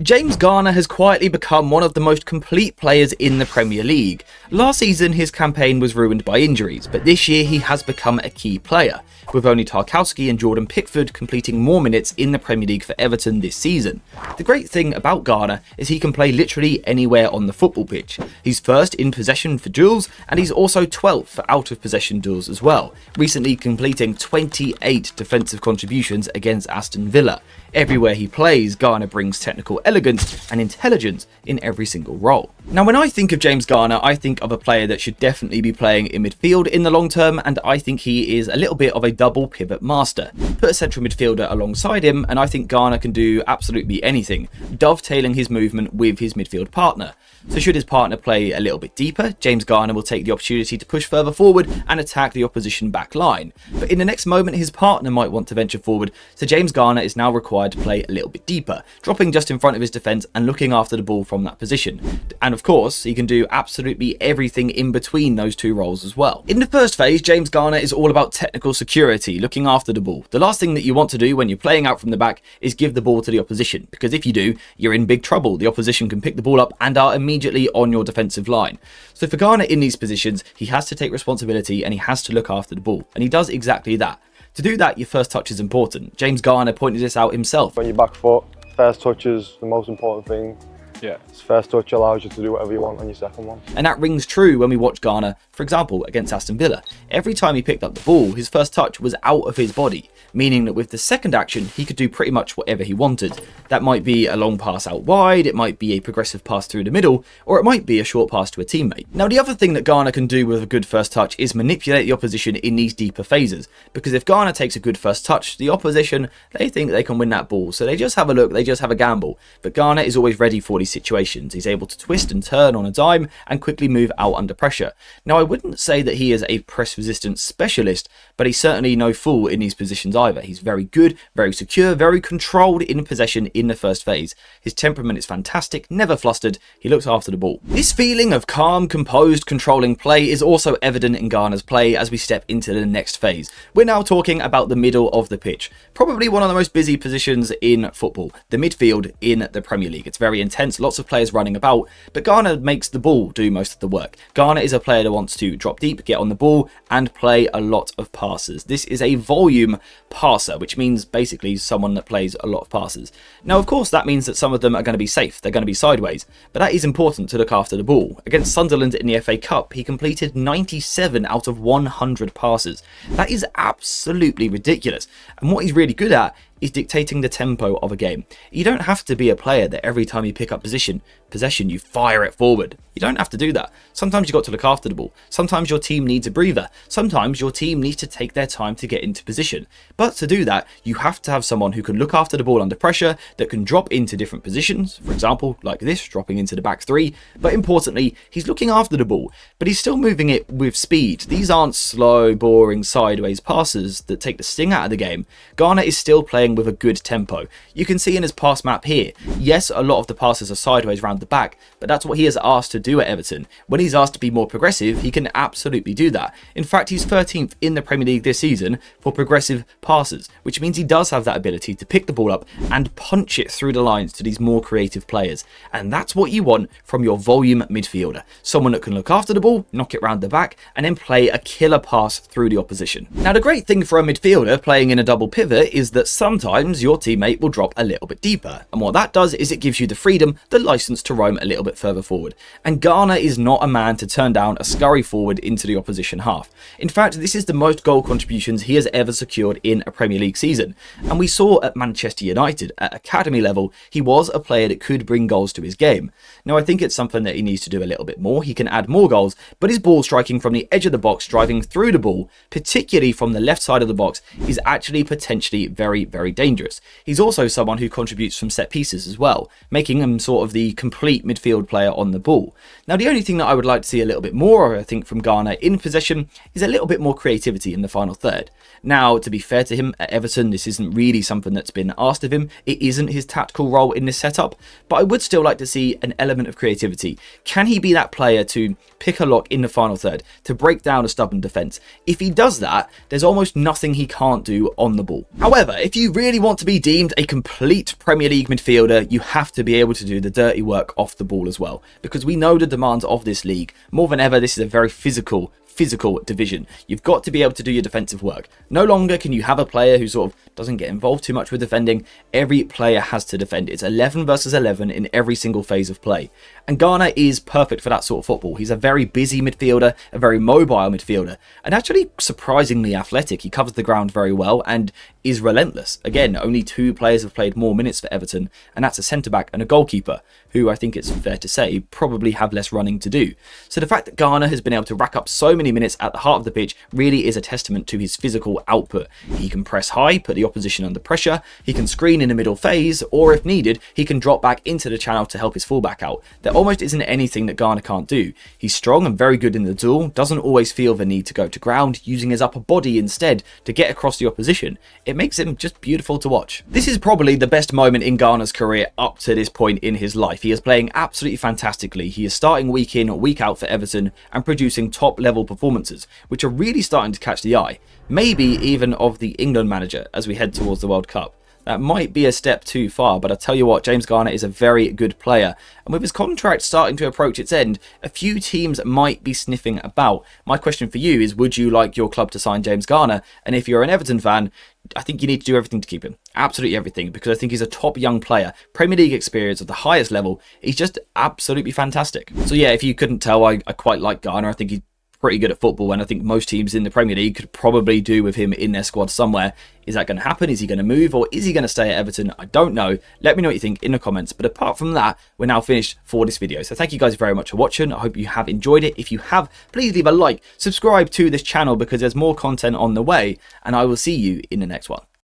James Garner has quietly become one of the most complete players in the Premier League. Last season his campaign was ruined by injuries, but this year he has become a key player, with only Tarkowski and Jordan Pickford completing more minutes in the Premier League for Everton this season. The great thing about Garner is he can play literally anywhere on the football pitch. He's first in possession for duels, and he's also 12th for out of possession duels as well, recently completing 28 defensive contributions against Aston Villa. Everywhere he plays, Garner brings technical elegance and intelligence in every single role. Now, when I think of James Garner, I think of a player that should definitely be playing in midfield in the long term, and I think he is a little bit of a double pivot master. Put a central midfielder alongside him, and I think Garner can do absolutely anything, dovetailing his movement with his midfield partner. So should his partner play a little bit deeper, James Garner will take the opportunity to push further forward and attack the opposition back line. But in the next moment, his partner might want to venture forward, so James Garner is now required to play a little bit deeper, dropping just in front of his defence and looking after the ball from that position. And of course, he can do absolutely everything in between those two roles as well. In the first phase, James Garner is all about technical security, looking after the ball. The last thing that you want to do when you're playing out from the back is give the ball to the opposition, because if you do, you're in big trouble. The opposition can pick the ball up and are immediately on your defensive line. So for Garner in these positions, he has to take responsibility and he has to look after the ball, and he does exactly that. To do that, your first touch is important. James Garner pointed this out himself. On your back foot, first touch is the most important thing. Yeah, first touch allows you to do whatever you want on your second one. And that rings true when we watch Garner, for example, against Aston Villa. Every time he picked up the ball, his first touch was out of his body, meaning that with the second action, he could do pretty much whatever he wanted. That might be a long pass out wide, it might be a progressive pass through the middle, or it might be a short pass to a teammate. Now, the other thing that Garner can do with a good first touch is manipulate the opposition in these deeper phases, because if Garner takes a good first touch, the opposition, they think they can win that ball, so they just have a look, they just have a gamble. But Garner is always ready for these situations. He's able to twist and turn on a dime and quickly move out under pressure. Now, I wouldn't say that he is a press resistance specialist, but he's certainly no fool in these positions either. He's very good, very secure, very controlled in possession in the first phase. His temperament is fantastic, never flustered, he looks after the ball. This feeling of calm, composed, controlling play is also evident in Garner's play as we step into the next phase. We're now talking about the middle of the pitch. Probably one of the most busy positions in football, the midfield in the Premier League. It's very intense, lots of players running about, but Garner makes the ball do most of the work. Garner is a player that wants to drop deep, get on the ball, and play a lot of passes. This is a volume passer, which means basically someone that plays a lot of passes. Now, of course, that means that some of them are going to be safe, they're going to be sideways, but that is important to look after the ball. Against Sunderland in the FA Cup, he completed 97 out of 100 passes. That is absolutely ridiculous, and what he's really good at is dictating the tempo of a game. You don't have to be a player that every time you pick up possession, you fire it forward. You don't have to do that. Sometimes you've got to look after the ball. Sometimes your team needs a breather. Sometimes your team needs to take their time to get into position. But to do that, you have to have someone who can look after the ball under pressure, that can drop into different positions, for example, like this, dropping into the back three. But importantly, he's looking after the ball, but he's still moving it with speed. These aren't slow, boring, sideways passes that take the sting out of the game. Garner is still playing with a good tempo. You can see in his pass map here, yes, a lot of the passes are sideways around the back, but that's what he has asked to do at Everton. When he's asked to be more progressive, he can absolutely do that. In fact, he's 13th in the Premier League this season for progressive passes, which means he does have that ability to pick the ball up and punch it through the lines to these more creative players. And that's what you want from your volume midfielder. Someone that can look after the ball, knock it round the back, and then play a killer pass through the opposition. Now, the great thing for a midfielder playing in a double pivot is that sometimes your teammate will drop a little bit deeper. And what that does is it gives you the freedom, the license to roam a little bit further forward. And Garner is not a man to turn down a scurry forward into the opposition half. In fact, this is the most goal contributions he has ever secured in a Premier League season. And we saw at Manchester United, at academy level, he was a player that could bring goals to his game. Now, I think it's something that he needs to do a little bit more. He can add more goals, but his ball striking from the edge of the box, driving through the ball, particularly from the left side of the box, is actually potentially very, very dangerous. He's also someone who contributes from set pieces as well, making him sort of the complete midfield player on the ball. Now, the only thing that I would like to see a little bit more, I think, from Garner in possession is a little bit more creativity in the final third. Now, to be fair to him, at Everton, this isn't really something that's been asked of him. It isn't his tactical role in this setup, but I would still like to see an element of creativity. Can he be that player to pick a lock in the final third, to break down a stubborn defence? If he does that, there's almost nothing he can't do on the ball. However, if you really want to be deemed a complete Premier League midfielder, you have to be able to do the dirty work off the ball as well, because we know the demands of this league. More than ever, this is a very physical division. You've got to be able to do your defensive work. No longer can you have a player who sort of doesn't get involved too much with defending. Every player has to defend. It's 11 versus 11 in every single phase of play. And Garner is perfect for that sort of football. He's a very busy midfielder, a very mobile midfielder, and actually surprisingly athletic. He covers the ground very well and is relentless. Again, only 2 players have played more minutes for Everton, and that's a centre-back and a goalkeeper, who I think it's fair to say probably have less running to do. So the fact that Garner has been able to rack up so many minutes at the heart of the pitch really is a testament to his physical output. He can press high, put the opposition under pressure, he can screen in the middle phase, or if needed, he can drop back into the channel to help his fullback out. There almost isn't anything that Garner can't do. He's strong and very good in the duel, doesn't always feel the need to go to ground, using his upper body instead to get across the opposition. It makes him just beautiful to watch. This is probably the best moment in Garner's career up to this point in his life. He is playing absolutely fantastically. He is starting week in, week out for Everton and producing top level performances, which are really starting to catch the eye. Maybe even of the England manager as we head towards the World Cup. That might be a step too far, but I tell you what, James Garner is a very good player. And with his contract starting to approach its end, a few teams might be sniffing about. My question for you is, would you like your club to sign James Garner? And if you're an Everton fan, I think you need to do everything to keep him. Absolutely everything, because I think he's a top young player. Premier League experience at the highest level. He's just absolutely fantastic. So yeah, if you couldn't tell, I quite like Garner. I think he's pretty good at football, and I think most teams in the Premier League could probably do with him in their squad somewhere. Is that going to happen? Is he going to move, or is he going to stay at Everton? I don't know. Let me know what you think in the comments. But apart from that, we're now finished for this video. So thank you guys very much for watching. I hope you have enjoyed it. If you have, please leave a like, subscribe to this channel because there's more content on the way, and I will see you in the next one.